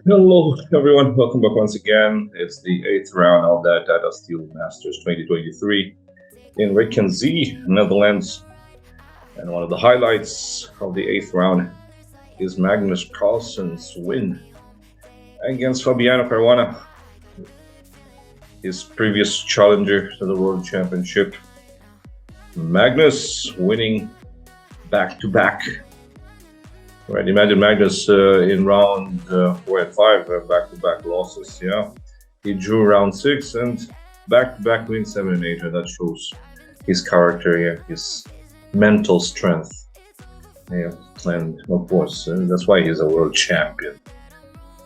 Hello, everyone. Welcome back once again. It's the eighth round of the TATA Steel Masters 2023 in Reykjavik, Netherlands. And one of the highlights of the eighth round is Magnus Carlsen's win against Fabiano Caruana, his previous challenger to the World Championship. Magnus winning back-to-back. Right, imagine Magnus in round 4 and 5, back-to-back losses, yeah. He drew round 6 and back-to-back wins 7 and 8, and that shows his character, yeah, his mental strength. Yeah, and of course, that's why he's a world champion.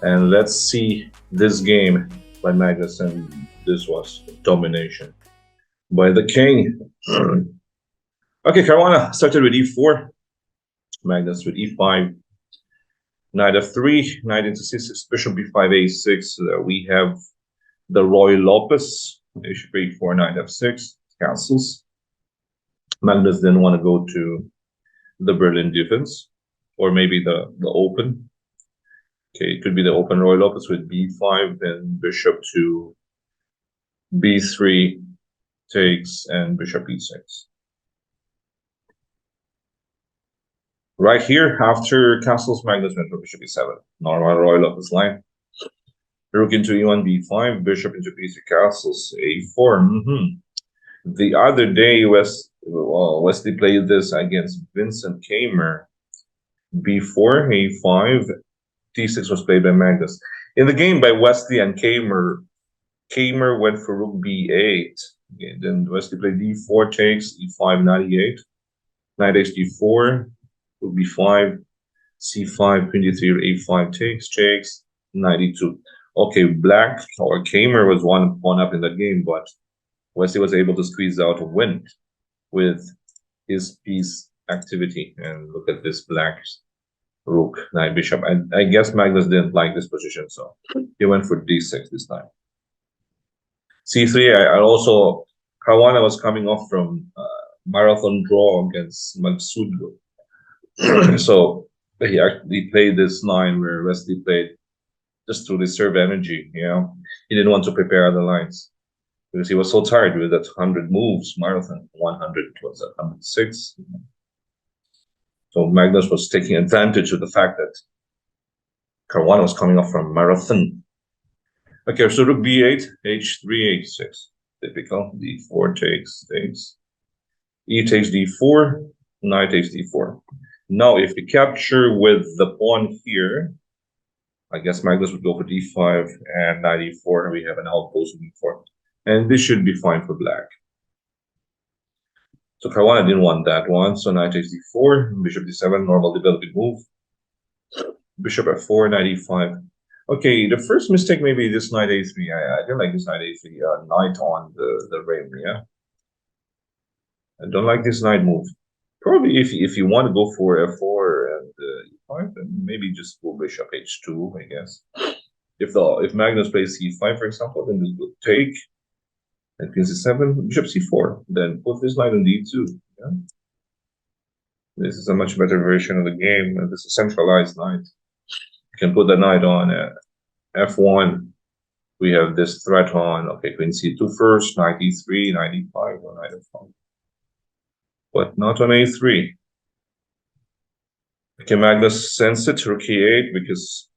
And let's see this game by Magnus, and this was domination by the king. Okay, Caruana started with e4. Magnus with e5, knight f3, knight into c6, bishop b5, a6. We have the Roy Lopez, bishop a4, knight f6, cancels. Magnus didn't want to go to the Berlin defense, or maybe the open. Okay, it could be the open Roy Lopez with b5, then bishop to b3 takes, and bishop e6. Right here, after castles, Magnus went for bishop e7. Normal Roy Lopez line. Rook into e1, b5, bishop into b3, castles, a4. The other day, Wesley played this against Vincent Kamer. b4, a5, d6 was played by Magnus. In the game by Wesley and Kamer, Kamer went for rook b8. Okay, then Wesley played d4 takes, e5, knight e8, knight h d4, rook b5, c5, queen d3, a5 takes, knight e2. Okay, black or Kamer was one pawn up in that game, but Wesley was able to squeeze out a win with his piece activity. And look at this black rook, knight, bishop. I guess Magnus didn't like this position, so he went for d6 this time. c3, I also, Caruana was coming off from marathon draw against Magsudgo. So he actually played this line where Wesley played just to reserve energy, you know. He didn't want to prepare other lines because he was so tired with that 100 moves marathon. 100 was at 106. So Magnus was taking advantage of the fact that Caruana was coming off from marathon. Okay, so rook b8, h3, h6. Typical. d4 takes, e takes d4, knight takes d4. Now, if we capture with the pawn here, I guess Magnus would go for d5 and knight e4. We have an outpost of e4. And this should be fine for black. So Caruana didn't want that one. So knight takes d4, bishop d7, normal developing move. Bishop f4, knight e5. Okay, the first mistake may be this knight a3. I don't like this knight a3. Knight on the ring, yeah. I don't like this knight move. Probably if you want to go for f4 and e5, then maybe just go bishop h2, I guess. If Magnus plays c5, for example, then this will take, and queen c7, bishop c4. Then put this knight on d2. Yeah? This is a much better version of the game. This is a centralized knight. You can put the knight on f1. We have this threat on, okay, queen c2 first, knight e3, knight e5, or knight f5. But not on a3. Okay, Magnus sends it to rook e8 because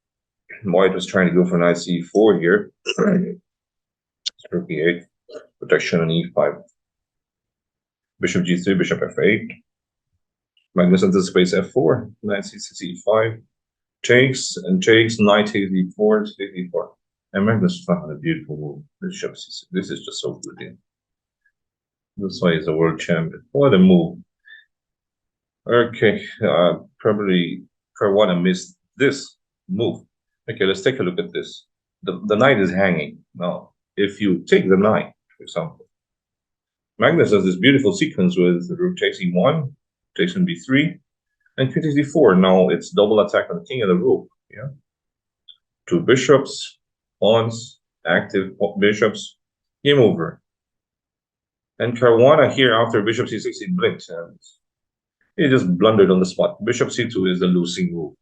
White was trying to go for knight c4 here. Rook e8, protection on e5. Bishop g3, bishop f8. Magnus anticipates f4, knight c6, e5. Takes and takes, knight takes d4, takes d4. And Magnus found a beautiful move. Bishop c6. This is just so good. Yeah. That's why he's a world champion. What a move. Okay, probably Caruana missed this move. Okay, let's take a look at this. The knight is hanging. Now, if you take the knight, for example, Magnus has this beautiful sequence with rook takes e1, takes on b3, and queen takes d4. Now it's double attack on the king and the rook. Yeah, two bishops, pawns, active bishops, game over. And Caruana here after bishop c6, he blinked and he just blundered on the spot. Bishop c2 is the losing move.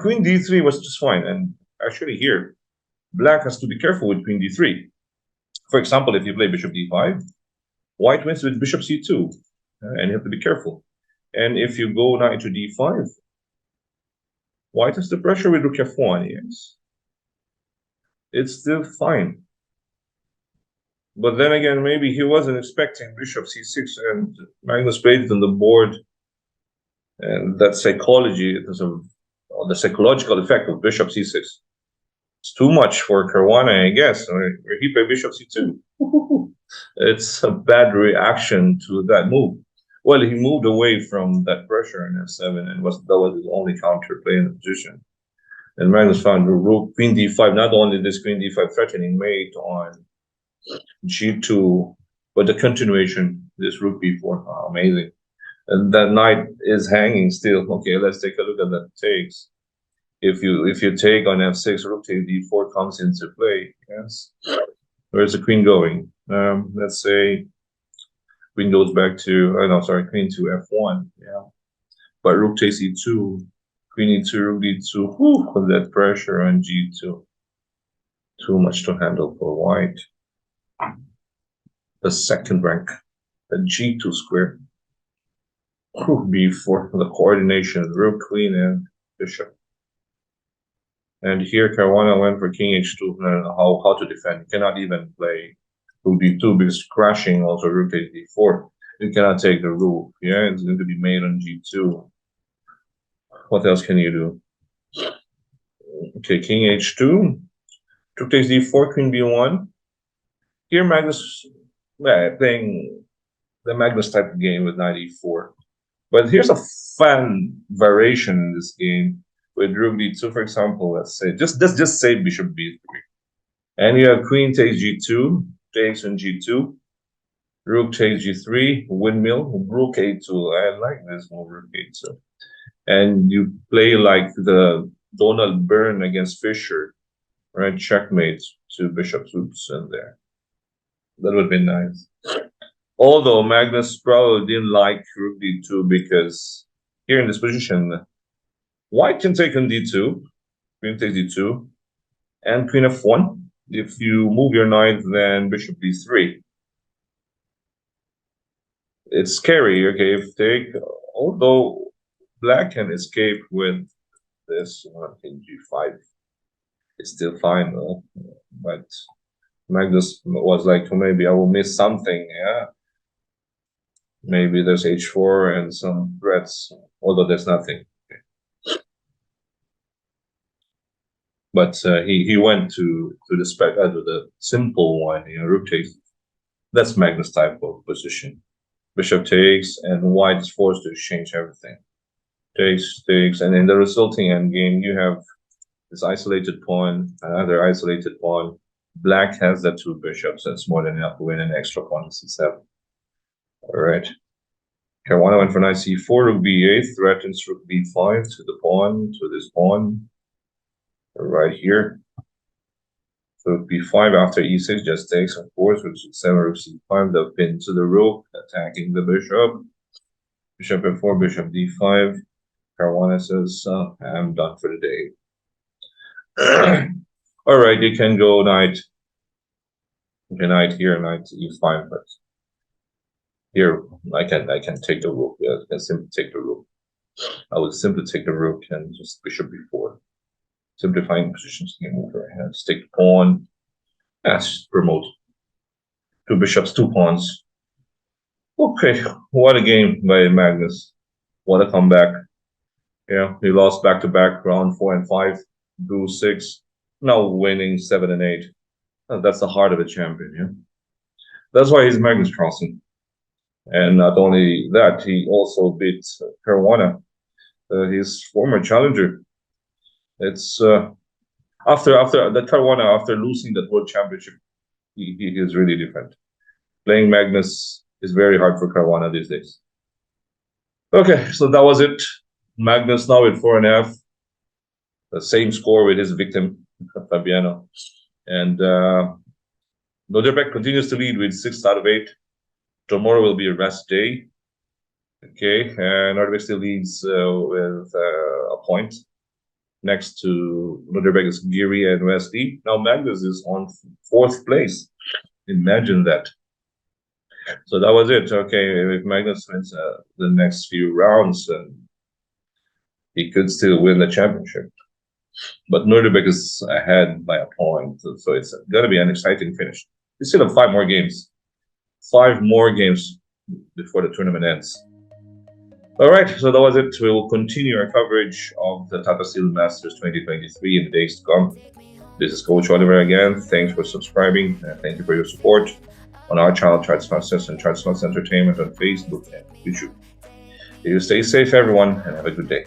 Queen d3 was just fine, and Actually, here, black has to be careful with queen d3. For example, if you play bishop d5, white wins with bishop c2, and you have to be careful. And if you go knight to d5, white has the pressure with rook f1, yes. It's still fine. But then again, maybe he wasn't expecting bishop c6, and Magnus played it on the board. And that psychology, the psychological effect of bishop c6. It's too much for Caruana, I guess. Where he played bishop c2. It's a bad reaction to that move. Well, he moved away from that pressure in f7, and that was his only counter play in the position. And Magnus found the rook, queen d5. Not only this queen d5 threatening mate on g2, but the continuation, this rook b4. Oh, amazing. And that knight is hanging still. Okay, let's take a look at that takes. If you take on f6, rook takes d4 comes into play. Yes. Where's the queen going? Let's say queen goes back to queen to f1. Yeah. But rook takes e2, queen e2, rook d2. Whew, with that pressure on g2. Too much to handle for white. The second rank, the g2 square. Rook b4, the coordination, rook, queen, and bishop. And here Caruana went for king h2. I don't know how to defend. You cannot even play rook d2 because crashing also rook takes d4. You cannot take the rook. Yeah, it's going to be made on g2. What else can you do? Okay, king h2. Rook takes d4, queen b1. Here Magnus playing the Magnus type of game with knight e4. But here's a fun variation in this game with rook d2, for example. Let's say just say bishop b3, and you have queen takes g2, takes on g2, rook takes g3, windmill, rook a2. I like this move, rook a2, and you play like the Donald Byrne against Fischer, right? Checkmate to bishop hoops in there. That would be nice. Although Magnus probably didn't like rook d2 because here in this position, white can take on d2, queen takes d2, and queen f1. If you move your knight, then bishop d3. It's scary, okay, if take, although black can escape with this king g5. It's still fine, though. But Magnus was like, maybe I will miss something, yeah. Maybe there's h4 and some threats, although there's nothing. Okay. But he went to the simple one, rook takes. That's Magnus type of position. Bishop takes, and white is forced to exchange everything. Takes, and in the resulting endgame, you have this isolated pawn, another isolated pawn. Black has the two bishops. That's more than enough to win an extra pawn in c7. All right. Caruana went for knight c4, rook b8, threatens rook b5 to the pawn, to this pawn. Right here. So rook b5 after e6 just takes, of course, rook c7, rook c5, the pin to the rook, attacking the bishop. Bishop f4, bishop d5. Caruana says, I'm done for the day. All right, you can go knight. Okay, knight here, knight e5, but here I can take the rook. Yeah, I can simply take the rook. I will simply take the rook and just bishop b4. Simplifying positions. Let's take the pawn. Yes, promote. Two bishops, two pawns. Okay, what a game by Magnus. What a comeback. Yeah, he lost back-to-back round 4 and 5, drew 6, now winning 7 and 8. That's the heart of a champion, yeah. That's why he's Magnus Carlsen. And not only that, he also beat Caruana, his former challenger. It's after the Caruana, after losing the world championship, he is really different. Playing Magnus is very hard for Caruana these days. Okay, so that was it. Magnus now with 4.5. The same score with his victim, Fabiano. And Noderbeck continues to lead with 6 out of 8. Tomorrow will be a rest day. Okay, and Noderbeck still leads with a point. next to Nuremberg's Giri and Wesley. Now Magnus is on fourth place. Imagine that. So that was it. Okay, if Magnus wins the next few rounds, he could still win the championship. But Nuremberg is ahead by a point, so it's going to be an exciting finish. We still have 5 more games. 5 more games before the tournament ends. All right, so that was it. We will continue our coverage of the TATA Steel Masters 2023 in the days to come. This is Coach Oliver again. Thanks for subscribing, and thank you for your support on our channel, Charts Masters and Charts Masters Entertainment on Facebook and YouTube. You stay safe, everyone, and have a good day.